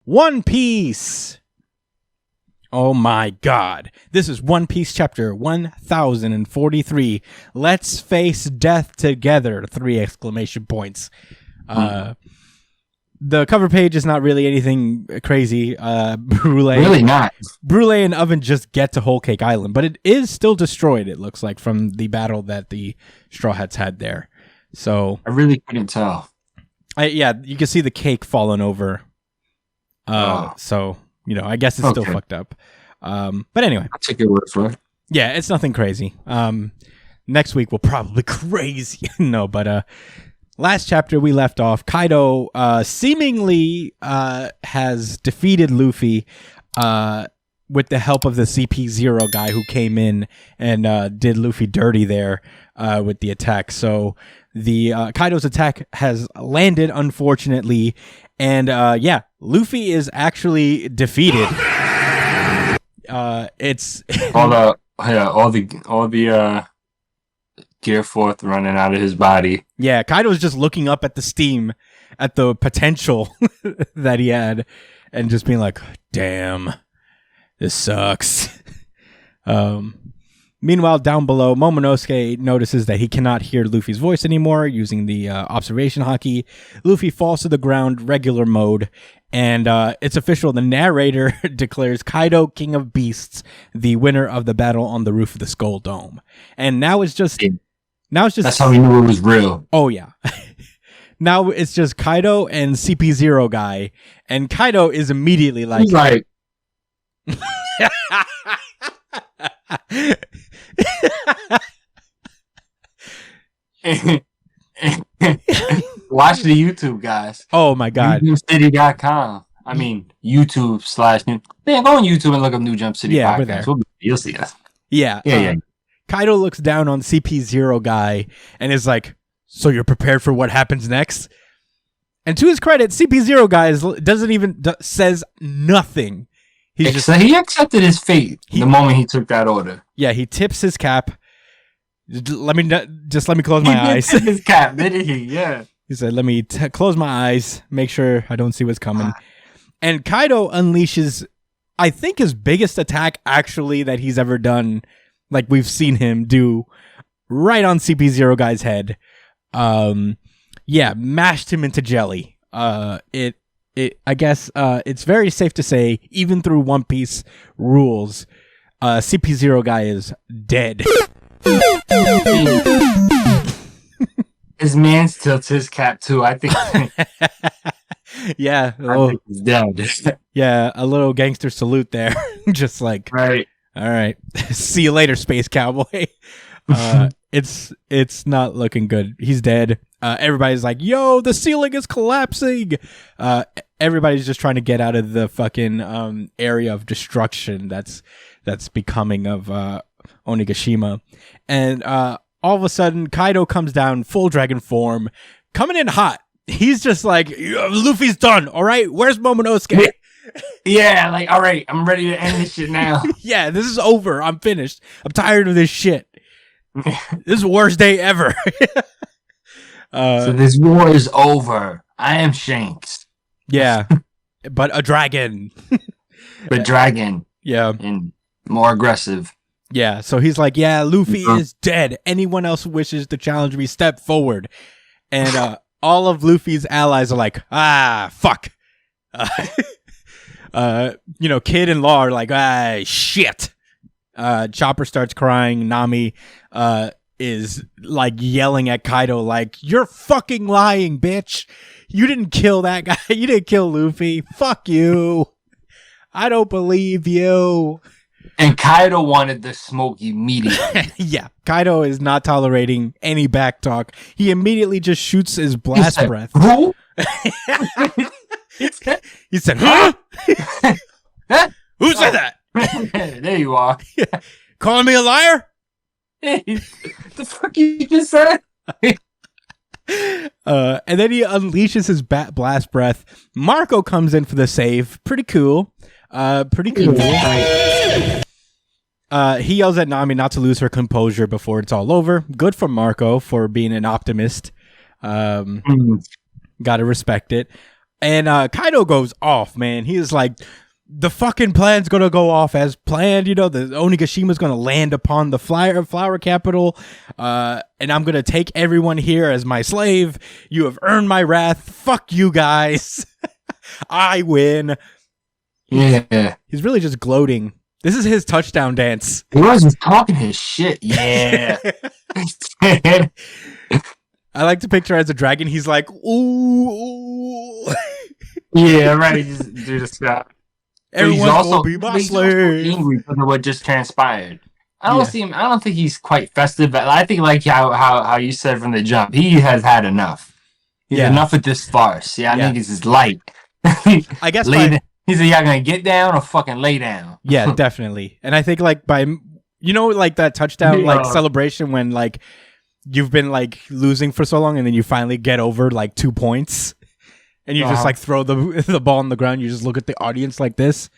One Piece. Oh my God. This is One Piece chapter 1043. Let's face death together. 3 exclamation points. The cover page is not really anything crazy. Really not. Brule and Oven just get to Whole Cake Island, but it is still destroyed, it looks like, from the battle that the Straw Hats had there. So I really couldn't tell. Yeah, you can see the cake falling over. So, I guess it's still fucked up. But anyway. I'll take your word for it. Yeah, it's nothing crazy. Next week will probably crazy. No, but last chapter we left off, Kaido seemingly has defeated Luffy with the help of the CP0 guy who came in and did Luffy dirty there with the attack. So the Kaido's attack has landed, unfortunately, and Luffy is actually defeated. It's all the Gear Forth running out of his body. Yeah, Kaido's just looking up at the steam, at the potential that he had, and just being like, damn, this sucks. Meanwhile, down below, Momonosuke notices that he cannot hear Luffy's voice anymore using the observation hockey. Luffy falls to the ground, regular mode, and it's official. The narrator declares Kaido, King of Beasts, the winner of the battle on the roof of the Skull Dome. And now it's just... That's how we knew it was real. Oh, yeah. Now it's just Kaido and CP0 guy, and Kaido is immediately like... He's like... Watch the YouTube, guys. Oh my God. NewJumpCity.com. I mean, YouTube / New. Man, go on YouTube and look up New Jump City podcast. You'll see us. Yeah. Kaido looks down on CP0 guy and is like, so you're prepared for what happens next? And to his credit, CP0 guy says nothing. He accepted his fate the moment he took that order. Yeah, he tips his cap. Let me close my eyes. He did tip his cap, didn't he? Yeah. He said, let me close my eyes, make sure I don't see what's coming. And Kaido unleashes, I think, his biggest attack, actually, that he's ever done. Like we've seen him do right on CP0 guy's head. Mashed him into jelly. I guess it's very safe to say, even through One Piece rules, CP0 guy is dead. His man tilts his cap too. I think. Yeah. I think he's dead. Yeah, a little gangster salute there. Just like, right. All right. See you later, Space Cowboy. It's not looking good. He's dead. Everybody's like, yo, the ceiling is collapsing. Everybody's just trying to get out of the fucking area of destruction that's becoming of Onigashima. And all of a sudden, Kaido comes down full dragon form, coming in hot. He's just like, Luffy's done. All right, where's Momonosuke? Yeah, like, all right, I'm ready to end this shit now. Yeah, this is over. I'm finished. I'm tired of this shit. This is the worst day ever. So this war is over. I am Shanks. Yeah, but a dragon. But dragon. Yeah. And more aggressive. Yeah, so he's like, yeah, Luffy is dead. Anyone else who wishes to challenge me, step forward. And all of Luffy's allies are like, fuck. Kid and Law are like, shit. Chopper starts crying. Nami is like yelling at Kaido like, you're fucking lying, bitch. You didn't kill that guy. You didn't kill Luffy. Fuck you. I don't believe you. And Kaido wanted the smoke immediately. Yeah, Kaido is not tolerating any backtalk. He immediately just shoots his blast breath. Who? He said, huh? Who said that? There you are. Calling me a liar? Hey, the fuck you just said? And then he unleashes his blast breath. Marco comes in for the save. Pretty cool. He yells at Nami not to lose her composure before it's all over. Good for Marco for being an optimist. Gotta respect it. And Kaido goes off, man. He is like, the fucking plan's gonna go off as planned. You know, the Onigashima's gonna land upon the flower capital, and I'm gonna take everyone here as my slave. You have earned my wrath. Fuck you guys. I win. Yeah. He's really just gloating. This is his touchdown dance. He was just talking his shit. Yeah. I like to picture as a dragon. He's like, ooh. Yeah, right. Just do the stuff. Everyone's also gonna be my slave. Angry because of what just transpired. I don't see him. I don't think he's quite festive, but I think like how you said from the jump, he has had enough. He's enough of this farce. I think this is light. I guess he's y'all gonna get down or fucking lay down. Yeah, definitely. And I think like by like that touchdown like celebration when like you've been like losing for so long and then you finally get over like 2 points. And you just like throw the ball on the ground. You just look at the audience like this.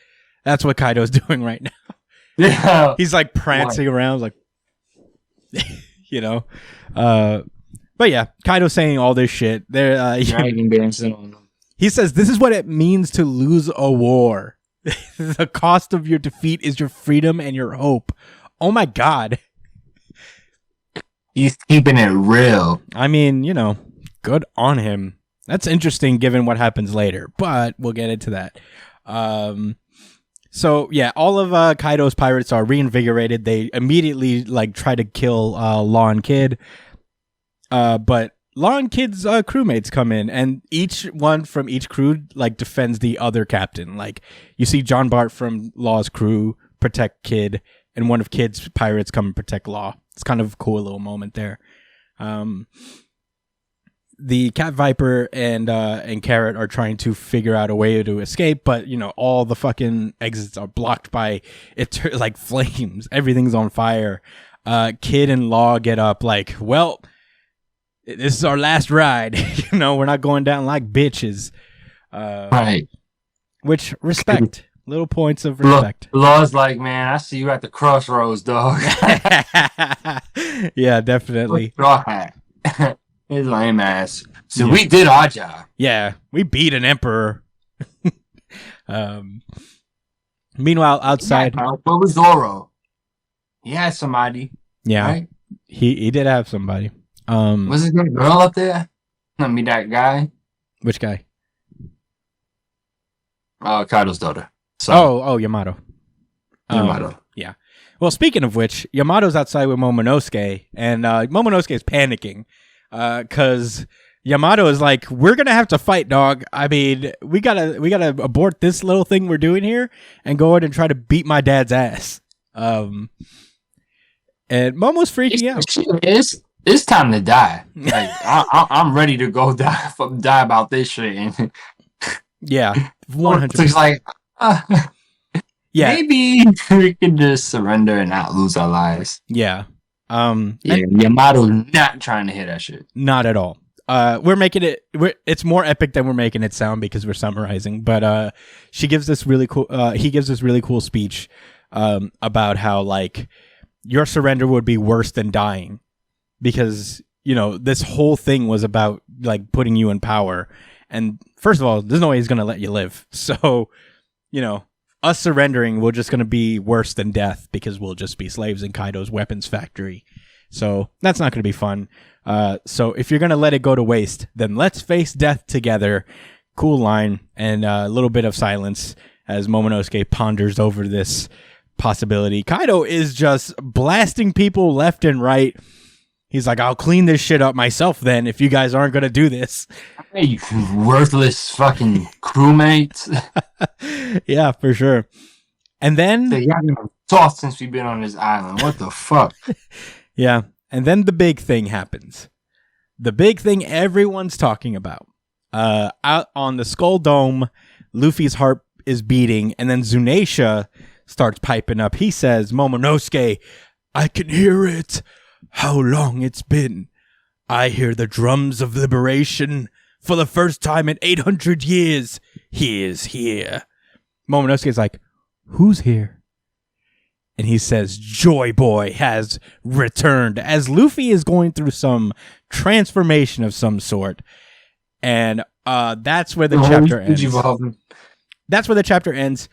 That's what Kaido's doing right now. Yeah, he's like prancing around, like, But yeah, Kaido's saying all this shit. They're dancing on them. He says this is what it means to lose a war. The cost of your defeat is your freedom and your hope. Oh my god, he's keeping it real. I mean, good on him. That's interesting given what happens later, but we'll get into that. So yeah, all of Kaido's pirates are reinvigorated. They immediately like try to kill Law and Kid. But Law and Kid's crewmates come in, and each one from each crew like defends the other captain. Like you see John Bart from Law's crew protect Kid, and one of Kid's pirates come and protect Law. It's kind of a cool little moment there. The Cat Viper and Carrot are trying to figure out a way to escape, but all the fucking exits are blocked by like flames. Everything's on fire. Kid and Law get up like, well, this is our last ride. We're not going down like bitches. Right. Which respect. Little points of respect. Law's like, man, I see you at the crossroads, dog. Yeah, definitely. His lame ass. So we did our job. Yeah, we beat an emperor. Meanwhile, outside, what was Zoro? He had somebody. Yeah, right? He did have somebody. Was his girl up there? I mean, that guy. Which guy? Kaido's daughter. So. Yamato. Yamato. Yeah. Well, speaking of which, Yamato's outside with Momonosuke, and Momonosuke is panicking. Because Yamato is like, we're gonna have to fight, dog. I mean, we gotta abort this little thing we're doing here and go in and try to beat my dad's ass. And Momo's freaking out. It's time to die. Like I'm ready to go die about this shit. Yeah, 100%. So it's like, maybe we can just surrender and not lose our lives. Yeah. Yamato not trying to hit that shit. Not at all. We're making it. It's more epic than we're making it sound because we're summarizing. But she gives this really cool. He gives this really cool speech about how like your surrender would be worse than dying because this whole thing was about like putting you in power. And first of all, there's no way he's gonna let you live. So us surrendering, we're just going to be worse than death because we'll just be slaves in Kaido's weapons factory. So that's not going to be fun. So if you're going to let it go to waste, then let's face death together. Cool line. And a little bit of silence as Momonosuke ponders over this possibility. Kaido is just blasting people left and right. He's like, I'll clean this shit up myself then if you guys aren't going to do this. Hey, you worthless fucking crewmates. Yeah, for sure. And then... Y'all been soft since we've been on this island. What the fuck? Yeah. And then the big thing happens. The big thing everyone's talking about. Out on the Skull Dome, Luffy's heart is beating, and then Zunisha starts piping up. He says, Momonosuke, I can hear it. How long it's been. I hear the drums of liberation. For the first time in 800 years, he is here. Momonosuke's like, who's here? And he says, Joy Boy has returned. As Luffy is going through some transformation of some sort. And that's where the chapter ends. That's where the chapter ends.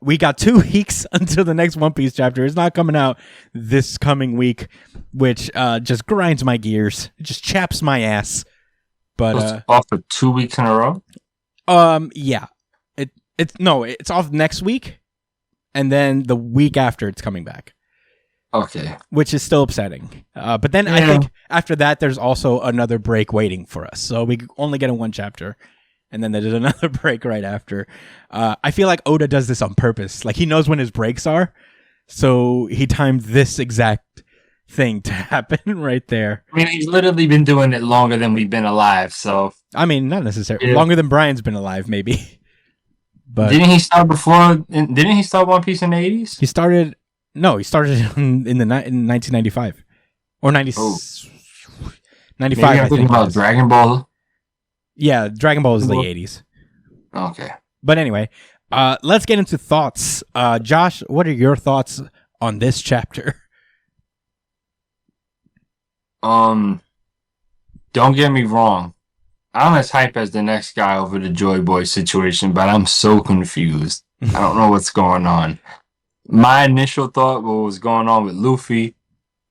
We got 2 weeks until the next One Piece chapter. It's not coming out this coming week, which just grinds my gears. It just chaps my ass. But it's off for 2 weeks in a row. Yeah. It's off next week, and then the week after it's coming back. Okay. Which is still upsetting. But then I think after that, there's also another break waiting for us. So we only get 1 chapter. And then there's another break right after. I feel like Oda does this on purpose. Like, he knows when his breaks are. So he timed this exact thing to happen right there. I mean, he's literally been doing it longer than we've been alive. So I mein, not necessarily. Yeah. Longer than Brian's been alive, maybe. But didn't he start before? Didn't he start One Piece in the 80s? He started in 1995 or 90. Oh. 95. Maybe I'm thinking about Dragon Ball. Yeah, Dragon Ball is the 80s. Okay. But anyway, let's get into thoughts. Josh, what are your thoughts on this chapter? Don't get me wrong. I'm as hype as the next guy over the Joy Boy situation, but I'm so confused. I don't know what's going on. My initial thought, what was going on with Luffy,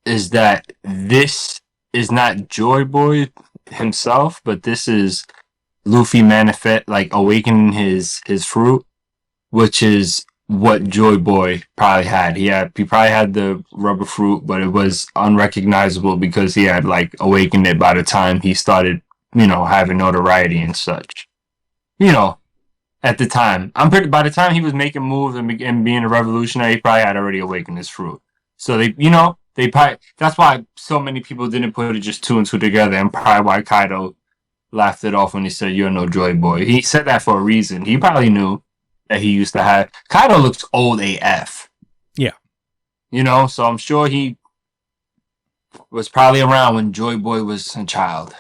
is that this is not Joy Boy himself, but this is Luffy manifest, like awakening his fruit, which is what Joy Boy probably had. He probably had the rubber fruit, but it was unrecognizable because he had like awakened it by the time he started, having notoriety and such. At the time, by the time he was making moves and being a revolutionary, he probably had already awakened his fruit. So they probably, that's why so many people didn't put it just 2 and 2 together, and probably why Kaido laughed it off when he said, "You're no Joy Boy." He said that for a reason. He probably knew that he used to have. Kaido looks old AF. Yeah. So I'm sure he was probably around when Joy Boy was a child.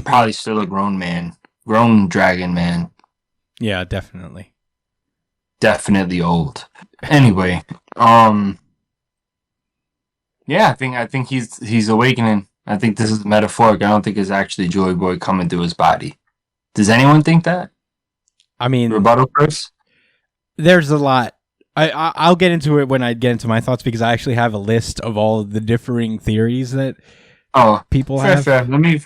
Probably still a grown dragon man. Yeah, definitely. Definitely old. Anyway, yeah, I think he's awakening. I think this is metaphoric. I don't think it's actually Joy Boy coming through his body. Does anyone think that? I mean, rebuttal first. There's a lot. I'll get into it when I get into my thoughts, because I actually have a list of all of the differing theories that people have. Fair. Let me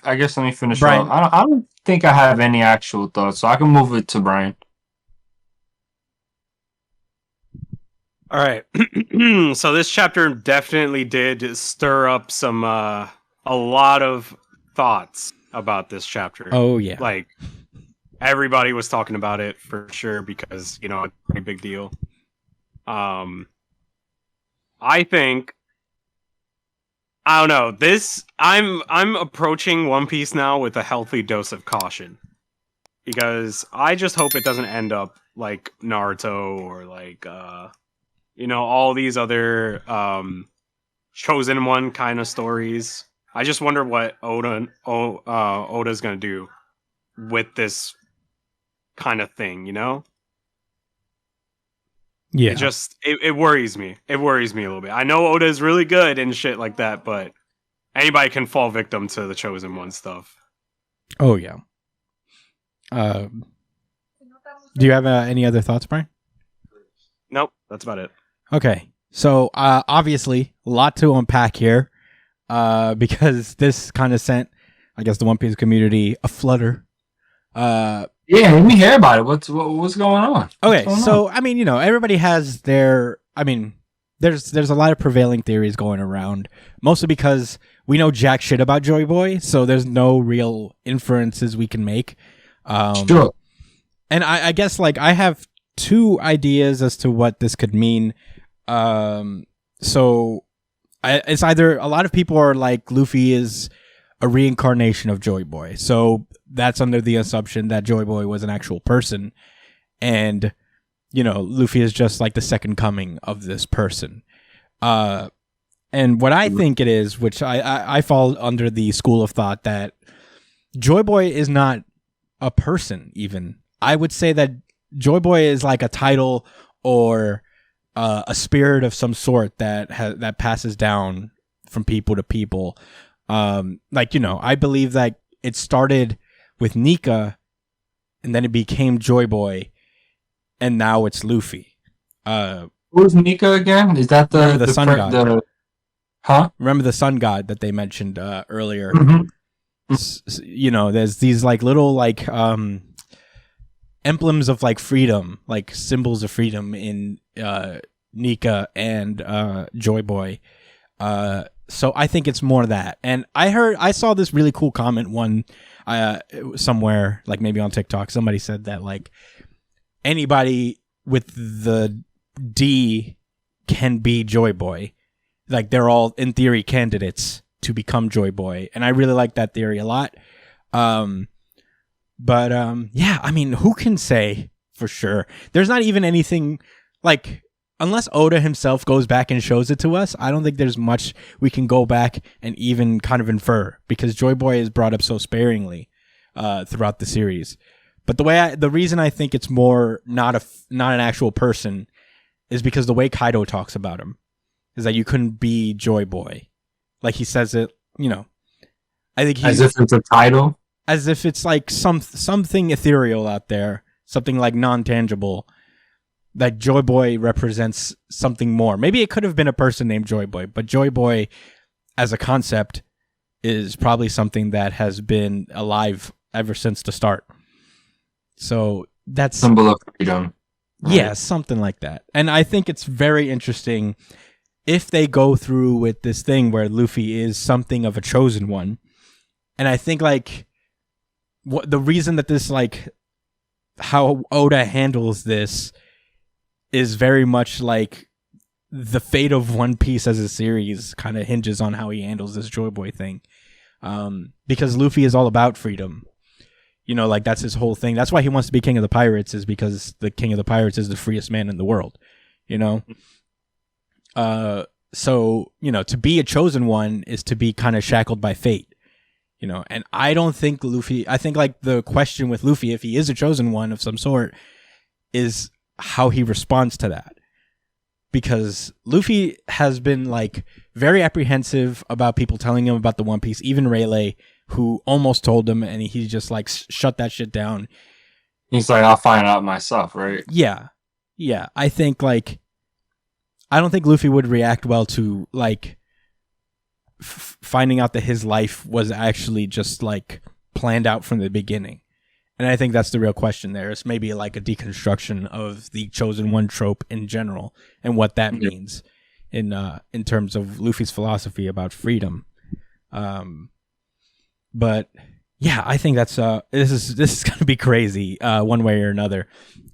finish. Brian. I don't think I have any actual thoughts, so I can move it to Brian. All right. So this chapter definitely did stir up some a lot of thoughts about this chapter. Oh yeah. Like, everybody was talking about it for sure because, it's a pretty big deal. I think, I don't know, I'm approaching One Piece now with a healthy dose of caution, because I just hope it doesn't end up like Naruto or like all these other Chosen One kind of stories. I just wonder what Oda's gonna do with this kind of thing, Yeah. It worries me. It worries me a little bit. I know Oda is really good and shit like that, but anybody can fall victim to the Chosen One stuff. Oh yeah. Do you have any other thoughts, Brian? Nope, that's about it. Okay, so obviously a lot to unpack here, because this kind of sent, I guess, the One Piece community a flutter. Yeah, let me hear about it. What's going on? Okay, so I mean, everybody has their. I mean, there's a lot of prevailing theories going around, mostly because we know jack shit about Joy Boy, so there's no real inferences we can make. Sure. And I guess like I have 2 ideas as to what this could mean. So it's either a lot of people are like Luffy is a reincarnation of Joy Boy, so that's under the assumption that Joy Boy was an actual person, and Luffy is just like the second coming of this person. And what I think it is, which I fall under the school of thought that Joy Boy is not a person. Even I would say that Joy Boy is like a title or a spirit of some sort that passes down from people to people. I believe that it started with Nika, and then it became Joy Boy, and now it's Luffy. Who's Nika again? Is that remember the sun god? Huh? Remember the sun god that they mentioned earlier? Mm-hmm. There's these like little like emblems of like freedom, like symbols of freedom in Nika and Joy Boy. So I think it's more that. And I saw this really cool comment somewhere, like maybe on TikTok. Somebody said that like anybody with the D can be Joy Boy. Like they're all in theory candidates to become Joy Boy. And I really like that theory a lot. Yeah, I mean, who can say for sure? There's not even anything like, unless Oda himself goes back and shows it to us, I don't think there's much we can go back and even kind of infer, because Joy Boy is brought up so sparingly throughout the series. But the reason I think it's more not an actual person is because the way Kaido talks about him is that you couldn't be Joy Boy, like he says it. I think as if it's a title, as if it's like something ethereal out there, something like non-tangible. That Joy Boy represents something more. Maybe it could have been a person named Joy Boy, but Joy Boy as a concept is probably something that has been alive ever since the start. So that's symbol of freedom. Yeah, something like that. And I think it's very interesting if they go through with this thing where Luffy is something of a chosen one. And I think like the reason that this, like how Oda handles this, is very much like the fate of One Piece as a series kind of hinges on how he handles this Joy Boy thing. Because Luffy is all about freedom. Like that's his whole thing. That's why he wants to be king of the pirates, is because the king of the pirates is the freest man in the world. So, to be a chosen one is to be kind of shackled by fate. And I don't think I think like the question with Luffy, if he is a chosen one of some sort, is how he responds to that, because Luffy has been like very apprehensive about people telling him about the One Piece, even Rayleigh, who almost told him, and he just like shut that shit down. He's like, I'll find out myself, right? Yeah. I think like I don't think Luffy would react well to like finding out that his life was actually just like planned out from the beginning. And I think that's the real question there. It's maybe like a deconstruction of the chosen one trope in general and what that means in terms of Luffy's philosophy about freedom. But yeah, I think that's this is gonna be crazy one way or another.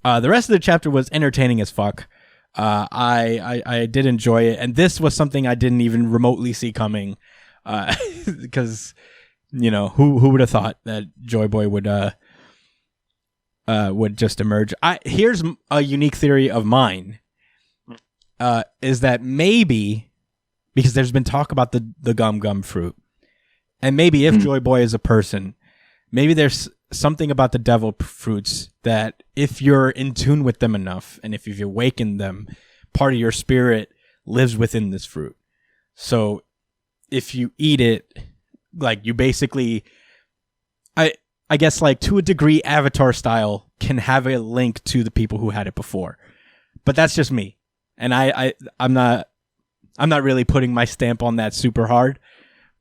The rest of the chapter was entertaining as fuck. I did enjoy it, and this was something I didn't even remotely see coming, because who would have thought that Joy Boy would just emerge. Here's a unique theory of mine, is that maybe because there's been talk about the gum fruit, and maybe if Joy Boy is a person, maybe there's something about the devil fruits that if you're in tune with them enough, and if you've awakened them, part of your spirit lives within this fruit. So if you eat it, like you basically, I guess like to a degree, Avatar style, can have a link to the people who had it before. But that's just me. And I'm not really putting my stamp on that super hard.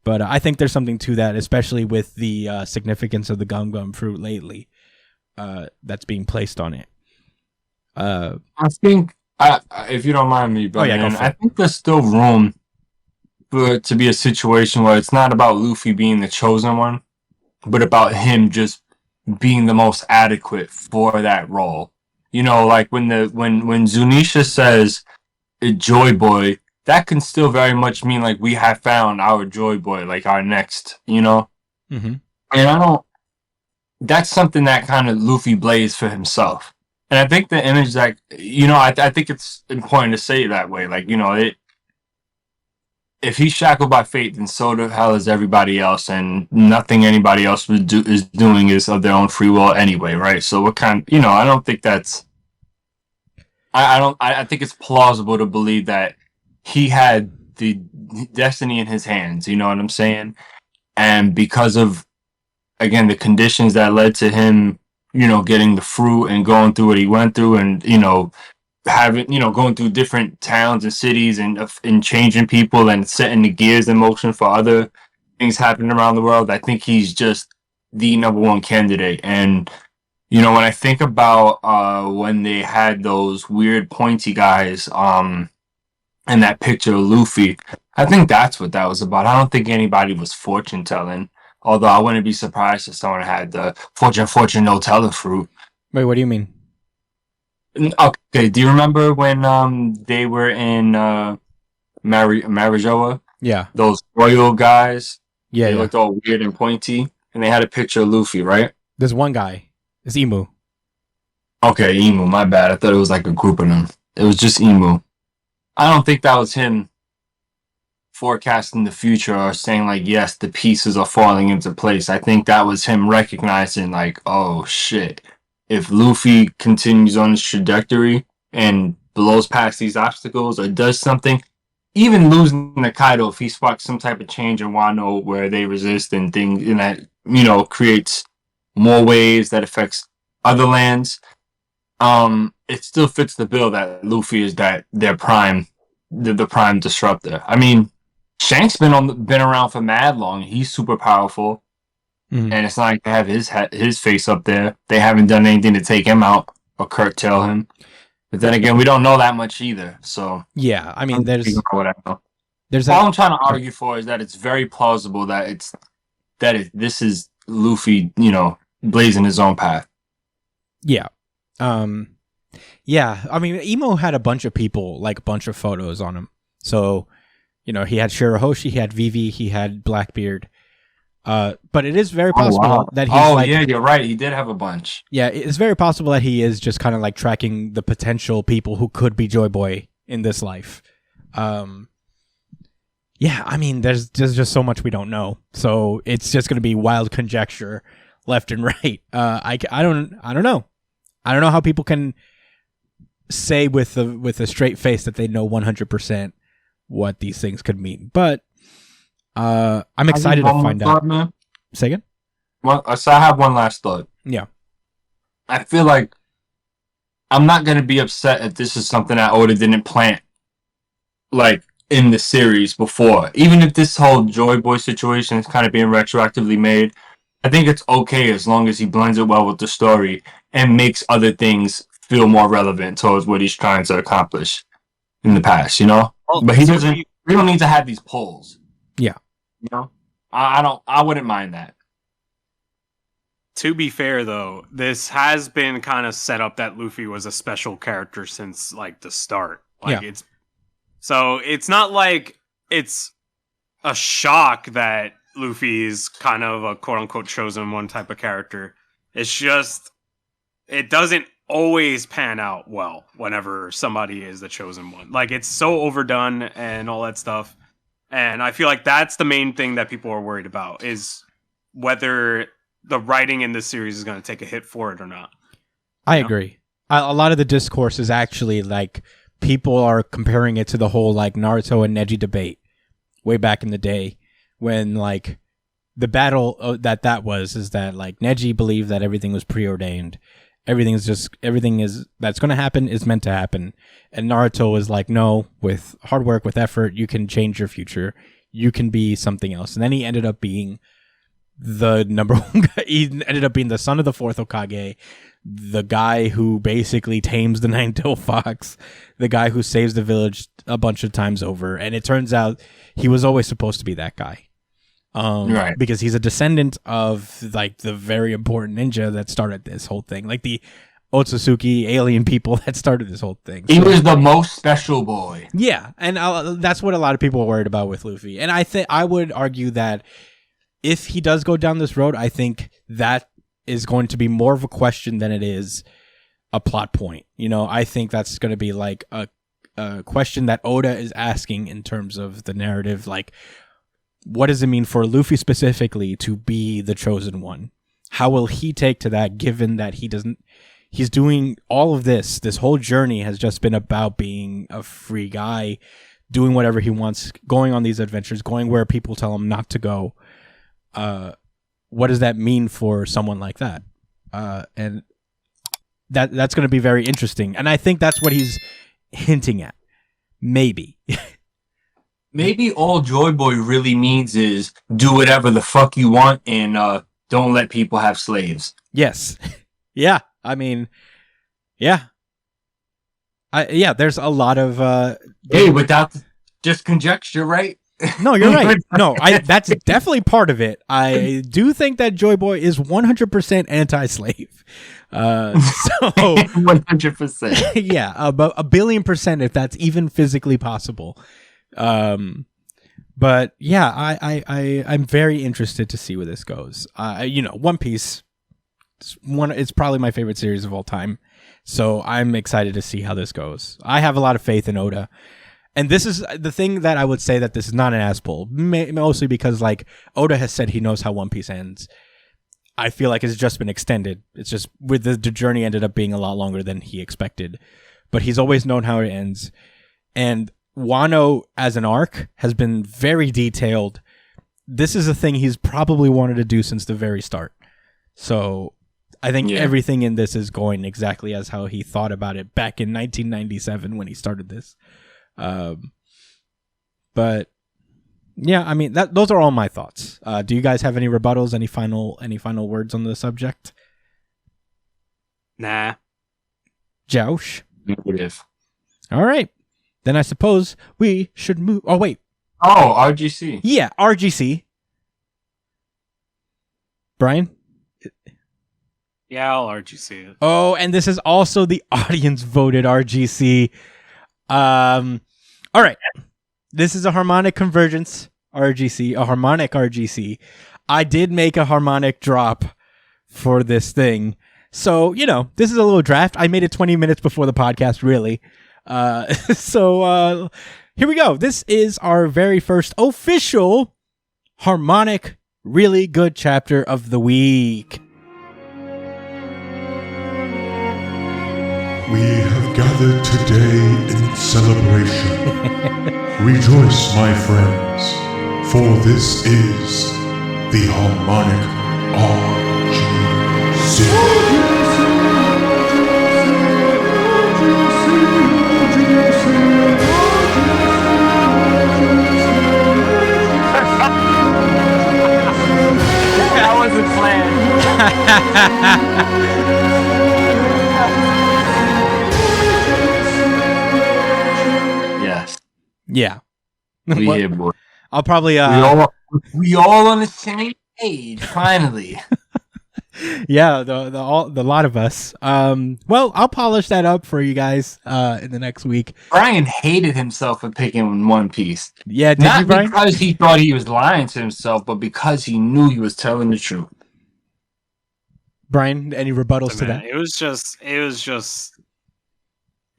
But I think there's something to that, especially with the significance of the gum fruit lately that's being placed on it. I think, if you don't mind me, but I think there's still room for it to be a situation where it's not about Luffy being the chosen one, but about him just being the most adequate for that role. Like when Zunisha says Joy Boy, that can still very much mean like we have found our Joy Boy, like our next, Mm-hmm. And that's something that kind of Luffy blazed for himself. And I think the image that, I think it's important to say it that way. Like, if he's shackled by fate, then so the hell is everybody else, and nothing anybody else is doing is of their own free will anyway, right? So what kind, I don't think that's, I think it's plausible to believe that he had the destiny in his hands, you know what I'm saying? And because of again, the conditions that led to him, getting the fruit and going through what he went through, and having going through different towns and cities and changing people and setting the gears in motion for other things happening around the world. I think he's just the number one candidate. And when I think about when they had those weird pointy guys in that picture of Luffy, I think that's what that was about. I don't think anybody was fortune telling. Although I wouldn't be surprised if someone had the fortune no teller fruit. Wait, what do you mean? Okay, do you remember when they were in Marijoa? Yeah. Those royal guys? Yeah, They looked all weird and pointy, and they had a picture of Luffy, right? There's one guy. It's Emu. Okay, Emu, my bad. I thought it was like a group of them. It was just Emu. I don't think that was him forecasting the future or saying like, yes, the pieces are falling into place. I think that was him recognizing like, oh shit, if Luffy continues on his trajectory and blows past these obstacles or does something, even losing the Kaido, if he sparks some type of change in Wano where they resist and things, and that creates more waves that affects other lands, it still fits the bill that Luffy is their prime, the prime disruptor. I mean, Shanks been around for mad long. He's super powerful, and it's not like they have his face up there. They haven't done anything to take him out or curtail him. But then again, we don't know that much either. So yeah, I mean, all I'm trying to argue for is that it's very plausible that this is Luffy, blazing his own path. Yeah. Yeah, I mean, Emo had a bunch of people, like a bunch of photos on him. So, he had Shirahoshi, he had Vivi, he had Blackbeard. But it is very possible that he's yeah, you're right. He did have a bunch. Yeah, it's very possible that he is just kind of like tracking the potential people who could be Joy Boy in this life. Yeah, I mean, there's just so much we don't know. So it's just going to be wild conjecture left and right. I don't know. I don't know how people can say with a straight face that they know 100% what these things could mean. But I'm excited to find out. Man. Say again? Well, so I have one last thought. Yeah. I feel like I'm not going to be upset if this is something that Oda didn't plant, like, in the series before. Even if this whole Joy Boy situation is kind of being retroactively made, I think it's okay as long as he blends it well with the story and makes other things feel more relevant towards what he's trying to accomplish in the past, Well, but he doesn't. We don't need to have these polls. Yeah. I wouldn't mind that. To be fair, though, this has been kind of set up that Luffy was a special character since like the start. Like it's not like it's a shock that Luffy is kind of a quote unquote chosen one type of character. It's just it doesn't always pan out well whenever somebody is the chosen one. Like it's so overdone and all that stuff. And I feel like that's the main thing that people are worried about is whether the writing in this series is going to take a hit for it or not. I agree. A lot of the discourse is actually like people are comparing it to the whole like Naruto and Neji debate way back in the day when like the battle that was is that like Neji believed that everything was preordained. Everything is that's going to happen is meant to happen. And Naruto is like, no, with hard work, with effort, you can change your future. You can be something else. And then he ended up being the number one guy. He ended up being the son of the fourth Hokage, the guy who basically tames the nine-tailed fox, the guy who saves the village a bunch of times over. And it turns out he was always supposed to be that guy. Right. Because he's a descendant of like the very important ninja that started this whole thing, like the Otsutsuki alien people that started this whole thing. He was the most special boy. Yeah, and that's what a lot of people are worried about with Luffy. And I would argue that if he does go down this road, I think that is going to be more of a question than it is a plot point. I think that's going to be like a question that Oda is asking in terms of the narrative, like, what does it mean for Luffy specifically to be the chosen one? How will he take to that, given that he's doing all of this whole journey has just been about being a free guy, doing whatever he wants, going on these adventures, going where people tell him not to go. what does that mean for someone like that? And that's going to be very interesting. And I think that's what he's hinting at. Maybe. Maybe all Joy Boy really means is do whatever the fuck you want and don't let people have slaves. Yes. Yeah. I mean, yeah. There's a lot of... hey, without just conjecture, right? No, you're right. No, that's definitely part of it. I do think that Joy Boy is 100% anti-slave. So 100%. Yeah, about 1,000,000,000% if that's even physically possible. But yeah, I'm very interested to see where this goes. One Piece, it's probably my favorite series of all time. So I'm excited to see how this goes. I have a lot of faith in Oda. And this is the thing that I would say that this is not an ass pull, mostly because like Oda has said he knows how One Piece ends. I feel like it's just been extended. It's just with the journey ended up being a lot longer than he expected, but he's always known how it ends. And Wano as an arc has been very detailed. This is a thing he's probably wanted to do since the very start. So I think everything in this is going exactly as how he thought about it back in 1997 when he started this. But yeah, I mean those are all my thoughts. Do you guys have any rebuttals? Any final words on the subject? Nah. Josh? Negative. All right. Then I suppose we should move. Oh wait. Oh, RGC. Yeah, RGC. Brian? Yeah, I'll RGC it. Oh, and this is also the audience voted RGC. All right. This is a Harmonic Convergence RGC, a Harmonic RGC. I did make a Harmonic drop for this thing. So, this is a little draft. I made it 20 minutes before the podcast, really. So here we go. This is our very first official Harmonic Really Good Chapter of the week. We have gathered today in celebration. Rejoice, my friends, for this is the Harmonic RGC. That wasn't planned. Yes. Yeah. We here, boy. I'll probably we all on the same page, finally. Yeah, the lot of us. Well, I'll polish that up for you guys in the next week. Brian hated himself for picking One Piece. Yeah, did Not you, Brian? because he thought he was lying to himself, but because he knew he was telling the truth. Brian, any rebuttals to that? It was just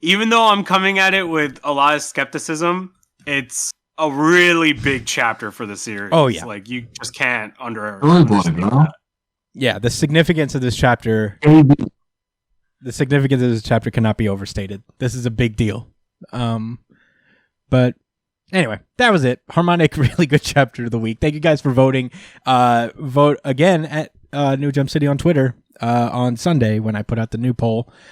even though I'm coming at it with a lot of skepticism, it's a really big chapter for the series. Oh, yeah. Like you just can't Really, boy, understand bro. that. Yeah, the significance of this chapter cannot be overstated. This is a big deal. But anyway, that was it. Harmonic Really Good Chapter of the week. Thank you guys for voting. Vote again at New Jump City on Twitter on Sunday when I put out the new poll.